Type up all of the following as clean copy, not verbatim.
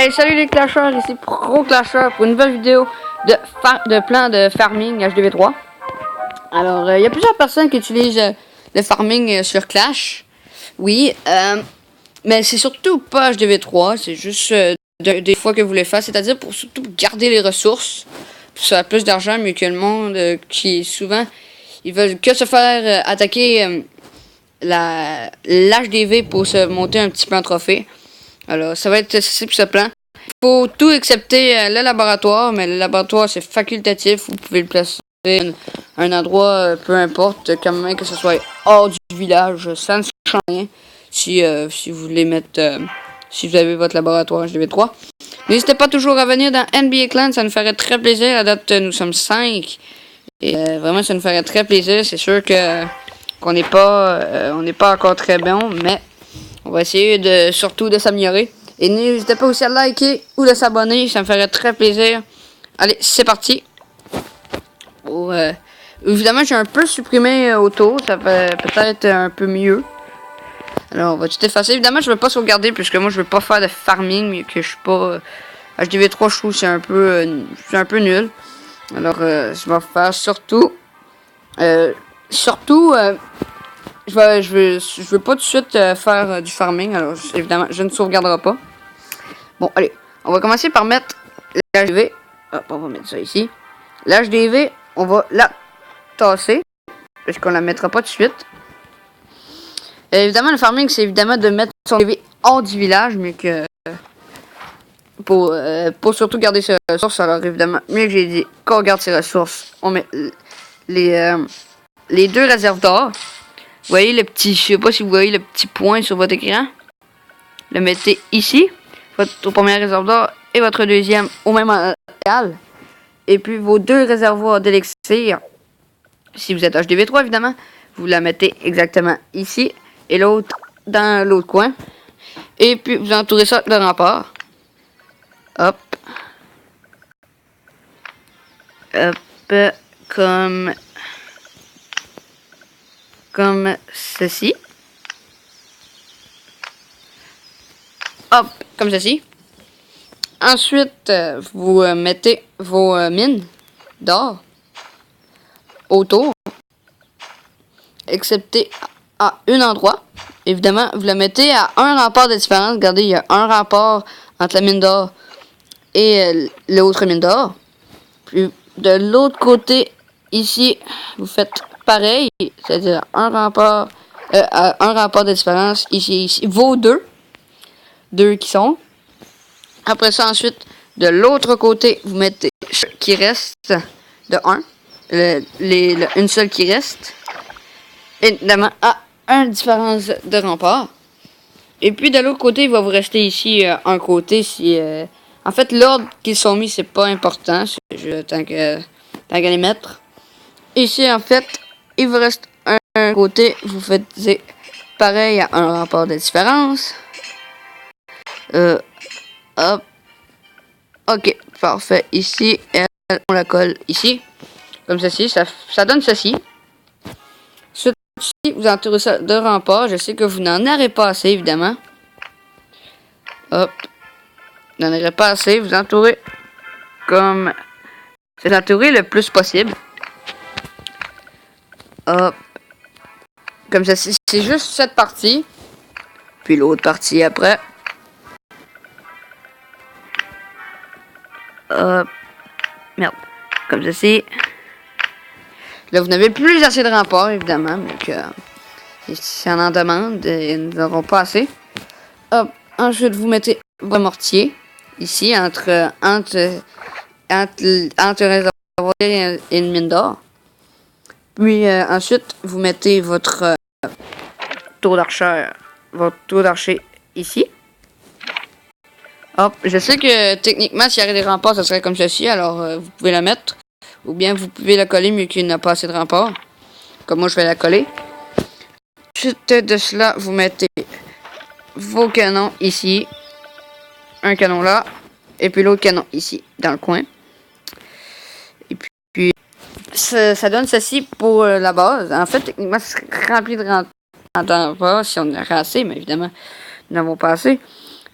Hey, salut les clasheurs, ici Pro Clasher pour une nouvelle vidéo de plan de farming HDV3. Alors, il y a plusieurs personnes qui utilisent le farming sur Clash. Oui, mais c'est surtout pas HDV3, c'est juste des fois que vous voulez faire, c'est-à-dire pour surtout garder les ressources. Ça a plus d'argent, mieux que le monde qui souvent, ils veulent que se faire attaquer l'HDV pour se monter un petit peu en trophée. Alors, ça va être ceci pour ce plan. Il faut tout excepter le laboratoire, mais le laboratoire, c'est facultatif. Vous pouvez le placer à un endroit, peu importe, quand même que ce soit hors du village. Ça ne change rien si vous voulez mettre... si vous avez votre laboratoire HDV3. N'hésitez pas toujours à venir dans NBA Clan, ça nous ferait très plaisir. À date, nous sommes 5. Et vraiment, ça nous ferait très plaisir. C'est sûr que qu'on n'est pas, on n'est pas encore très bon, mais... on va essayer surtout de s'améliorer. Et n'hésitez pas aussi à liker ou de s'abonner, ça me ferait très plaisir. Allez, c'est parti. Évidemment, j'ai un peu supprimé autour, ça fait peut-être un peu mieux. Alors, on va tout effacer. Évidemment, je ne vais pas sauvegarder puisque moi, je ne veux pas faire de farming, mais que je suis pas... HDV3, je trouve c'est un peu nul. Alors, je vais faire surtout... Je veux pas tout de suite faire du farming, alors évidemment, je ne sauvegarderai pas. Bon, allez, on va commencer par mettre l'HDV. Hop, on va mettre ça ici. L'HDV, on va la tasser, parce qu'on la mettra pas tout de suite. Et évidemment, le farming, c'est évidemment de mettre son HDV hors du village, mais que... pour surtout garder ses ressources, alors évidemment, mieux que j'ai dit, qu'on garde ses ressources, on met les deux réserves d'or. Vous voyez le petit, je sais pas si vous voyez le petit point sur votre écran. Le mettez ici, votre premier réservoir et votre deuxième au même endroit. Et puis vos deux réservoirs d'élixir, si vous êtes HDV3 évidemment, vous la mettez exactement ici et l'autre dans l'autre coin. Et puis vous entourez ça de rempart. Hop. Hop, comme ceci. Hop, comme ceci. Ensuite, vous mettez vos mines d'or autour, excepté à un endroit. Évidemment, vous la mettez à un rempart de différence. Regardez, il y a un rempart entre la mine d'or et l'autre mine d'or. Puis de l'autre côté, ici, vous faites pareil, c'est-à-dire un rempart de différence ici, vos deux qui sont. Après ça, ensuite, de l'autre côté, vous mettez ce qui reste de 1, une seule qui reste, évidemment à une différence de rempart. Et puis de l'autre côté, il va vous rester ici un côté. En fait, l'ordre qu'ils sont mis, c'est pas important, tant qu'à les mettre. Ici, en fait, il vous reste un côté, vous faites pareil à un rempart de différence. Hop. Ok, parfait. Ici, on la colle ici. Comme ceci, ça donne ceci. Ensuite, vous entourez ça de rempart. Je sais que vous n'en aurez pas assez, évidemment. Hop. Vous n'en aurez pas assez. Vous entourez comme... c'est entouré le plus possible. Hop. Comme ça, c'est juste cette partie. Puis l'autre partie après. Hop. Merde. Comme ceci. Là, vous n'avez plus assez de remparts, évidemment. Donc, si on en demande, ils n'auront pas assez. Hop. Ensuite, vous mettez vos mortiers. Ici, entre réservoir et une mine d'or. Puis ensuite, vous mettez votre tour d'archer ici. Hop, je sais que techniquement, s'il y avait des remparts, ça serait comme ceci, alors vous pouvez la mettre. Ou bien vous pouvez la coller, mieux qu'il n'a pas assez de remparts. Comme moi, je vais la coller. Ensuite de cela, vous mettez vos canons ici. Un canon là. Et puis l'autre canon ici, dans le coin. Et puis ça donne ceci pour la base. En fait, techniquement, ça serait rempli de remparts si on en a assez, mais évidemment, nous n'avons pas assez.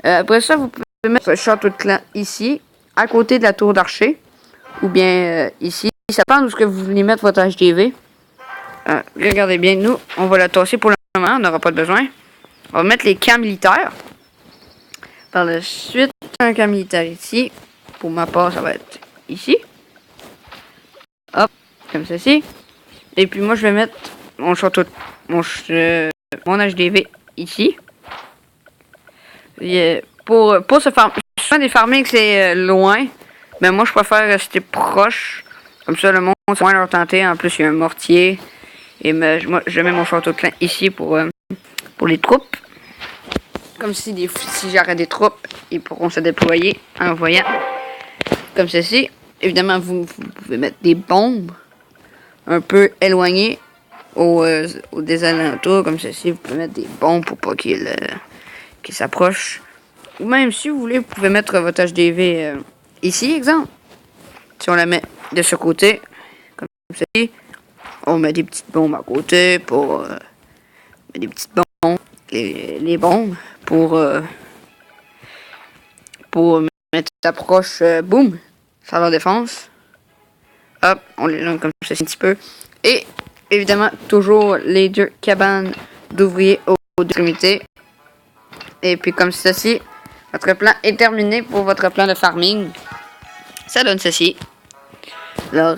Après ça, vous pouvez mettre le château de clan ici, à côté de la tour d'archer, ou bien ici. Ça dépend de ce que vous voulez mettre votre HDV. Regardez bien, nous, on va la tasser pour le moment, on n'aura pas de besoin. On va mettre les camps militaires. Par la suite, un camp militaire ici. Pour ma part, ça va être ici. Hop, comme ceci. Et puis moi, je vais mettre mon château, mon HDV ici. Et pour se farmer, souvent des farmings c'est loin. Mais moi, je préfère rester proche. Comme ça, le monde, c'est moins leur tenter. En plus, il y a un mortier. Et moi, je mets mon château de clan ici pour les troupes. Comme si j'arrête des troupes, ils pourront se déployer en voyant comme ceci. Évidemment, vous pouvez mettre des bombes un peu éloignées des alentours, comme ceci. Vous pouvez mettre des bombes pour pas qu'ils s'approchent. Ou même si vous voulez, vous pouvez mettre votre HDV ici, exemple. Si on la met de ce côté, comme ceci, on met des petites bombes à côté pour des petites bombes, les bombes pour mettre approche, boum, faire leur défense. Hop, on les donne comme ceci un petit peu. Et évidemment, toujours les 2 cabanes d'ouvriers aux extrémités. Et puis comme ceci, votre plan est terminé pour votre plan de farming. Ça donne ceci. Alors,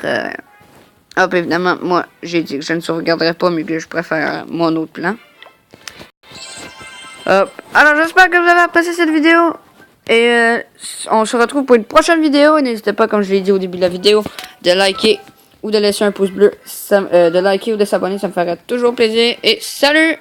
hop, évidemment, moi, j'ai dit que je ne sauvegarderai pas, mais que je préfère mon autre plan. Hop. Alors, j'espère que vous avez apprécié cette vidéo. Et on se retrouve pour une prochaine vidéo. N'hésitez pas, comme je l'ai dit au début de la vidéo, de liker ou de laisser un pouce bleu. De liker ou de s'abonner, ça me ferait toujours plaisir. Et salut!